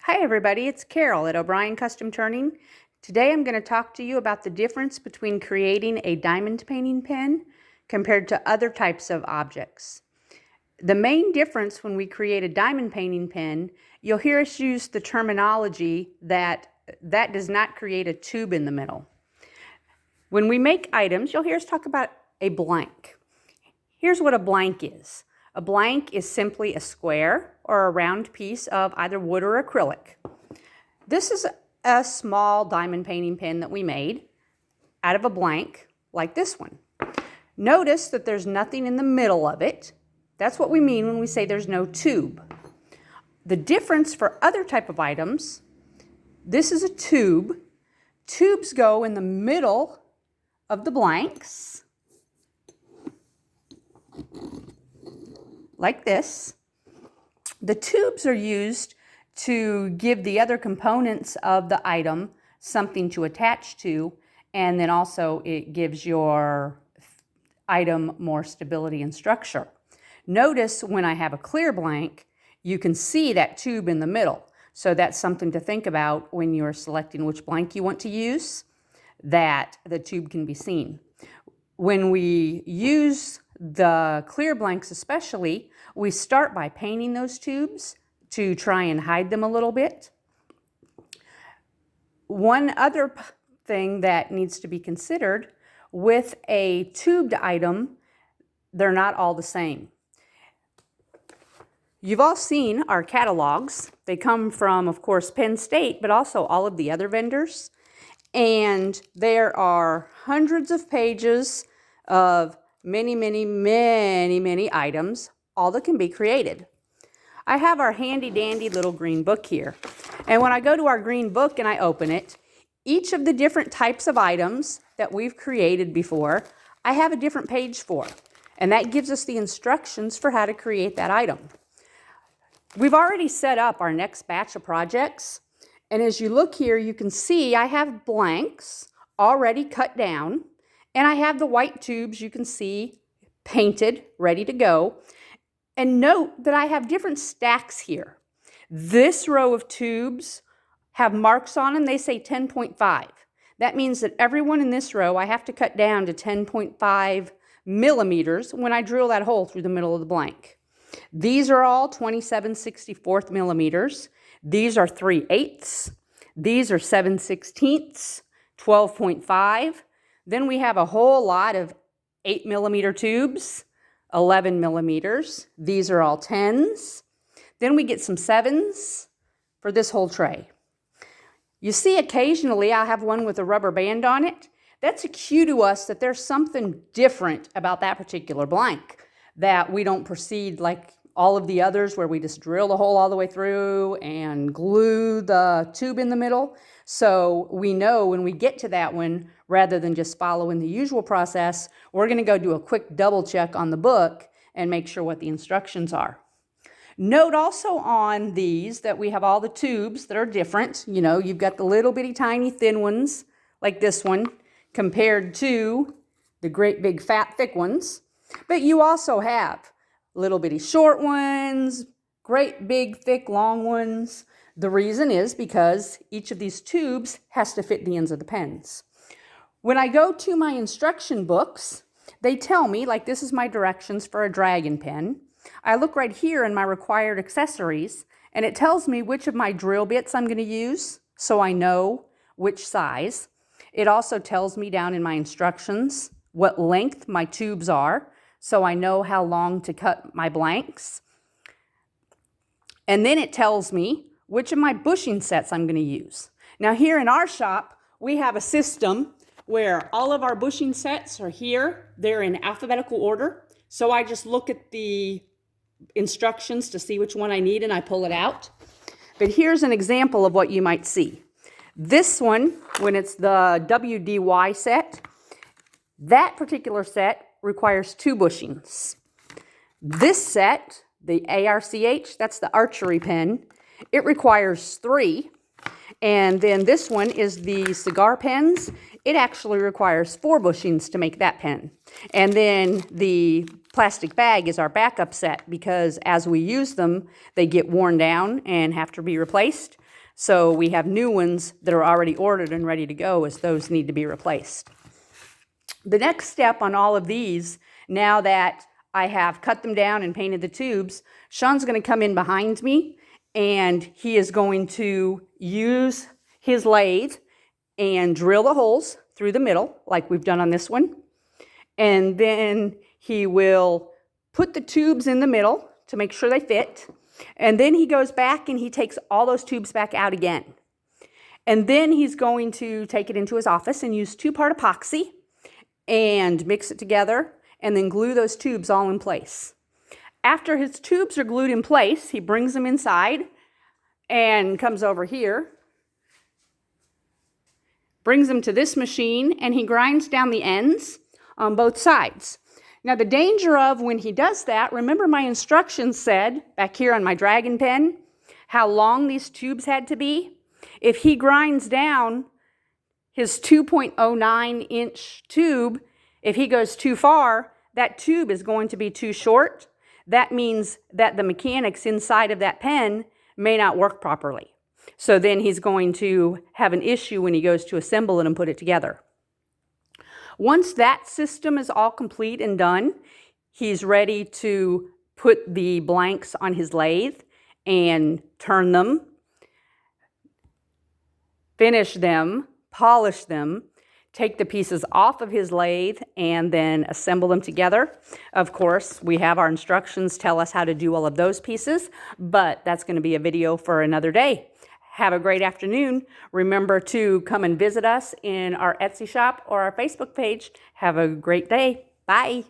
Hi everybody, it's Carol at O'Brien Custom Turning. Today I'm going to talk to you about the difference between creating a diamond painting pen compared to other types of objects. The main difference when we create a diamond painting pen, you'll hear us use the terminology that does not create a tube in the middle. When we make items, you'll hear us talk about a blank. Here's what a blank is. A blank is simply a square or a round piece of either wood or acrylic. This is a small diamond painting pen that we made out of a blank like this one. Notice that there's nothing in the middle of it. That's what we mean when we say there's no tube. The difference for other type of items, this is a tube. Tubes go in the middle of the blanks, like this. The tubes are used to give the other components of the item something to attach to, and then also it gives your item more stability and structure. Notice when I have a clear blank, you can see that tube in the middle. So that's something to think about when you're selecting which blank you want to use, that the tube can be seen. When we use the clear blanks especially, we start by painting those tubes to try and hide them a little bit. One other thing that needs to be considered, with a tubed item, they're not all the same. You've all seen our catalogs. They come from, of course, Penn State, but also all of the other vendors. And there are hundreds of pages of many items, all that can be created. I have our handy dandy little green book here. And when I go to our green book and I open it, each of the different types of items that we've created before, I have a different page for. And that gives us the instructions for how to create that item. We've already set up our next batch of projects. And as you look here, you can see I have blanks already cut down. And I have the white tubes you can see painted, ready to go. And note that I have different stacks here. This row of tubes have marks on them. They say 10.5. That means that every one in this row I have to cut down to 10.5 millimeters when I drill that hole through the middle of the blank. These are all 27/64 millimeters. These are 3/8. These are 7/16, 12.5. Then we have a whole lot of 8 millimeter tubes, 11 millimeters. These are all 10s. Then we get some 7s for this whole tray. You see occasionally I'll have one with a rubber band on it. That's a cue to us that there's something different about that particular blank, that we don't proceed like all of the others where we just drill the hole all the way through and glue the tube in the middle. So we know when we get to that one, rather than just following the usual process, we're going to go do a quick double check on the book and make sure what the instructions are. Note also on these that we have all the tubes that are different. You know, you've got the little bitty tiny thin ones like this one compared to the great big fat thick ones. But you also have little bitty short ones, great big thick long ones. The reason is because each of these tubes has to fit the ends of the pens. When I go to my instruction books, they tell me, like this is my directions for a dragon pen. I look right here in my required accessories, and it tells me which of my drill bits I'm going to use, so I know which size. It also tells me down in my instructions what length my tubes are, so I know how long to cut my blanks. And then it tells me which of my bushing sets I'm going to use. Now here in our shop, we have a system where all of our bushing sets are here. They're in alphabetical order. So I just look at the instructions to see which one I need and I pull it out. But here's an example of what you might see. This one, when it's the WDY set, that particular set requires 2 bushings. This set, the ARCH, that's the archery pen, it requires 3. And then this one is the cigar pens. It actually requires 4 bushings to make that pen. And then the plastic bag is our backup set because as we use them, they get worn down and have to be replaced. So we have new ones that are already ordered and ready to go as those need to be replaced. The next step on all of these, now that I have cut them down and painted the tubes, Sean's going to come in behind me and he is going to use his lathe and drill the holes through the middle like we've done on this one. And then he will put the tubes in the middle to make sure they fit. And then he goes back and he takes all those tubes back out again. And then he's going to take it into his office and use 2-part epoxy and mix it together and then glue those tubes all in place. After his tubes are glued in place, he brings them inside and comes over here, brings them to this machine, and he grinds down the ends on both sides. Now the danger of when he does that, remember my instructions said back here on my dragon pen how long these tubes had to be? If he grinds down his 2.09 inch tube, if he goes too far, that tube is going to be too short. That means that the mechanics inside of that pen may not work properly. So then he's going to have an issue when he goes to assemble it and put it together. Once that system is all complete and done, he's ready to put the blanks on his lathe and turn them, finish them, polish them, take the pieces off of his lathe, and then assemble them together. Of course, we have our instructions tell us how to do all of those pieces, but that's going to be a video for another day. Have a great afternoon. Remember to come and visit us in our Etsy shop or our Facebook page. Have a great day. Bye.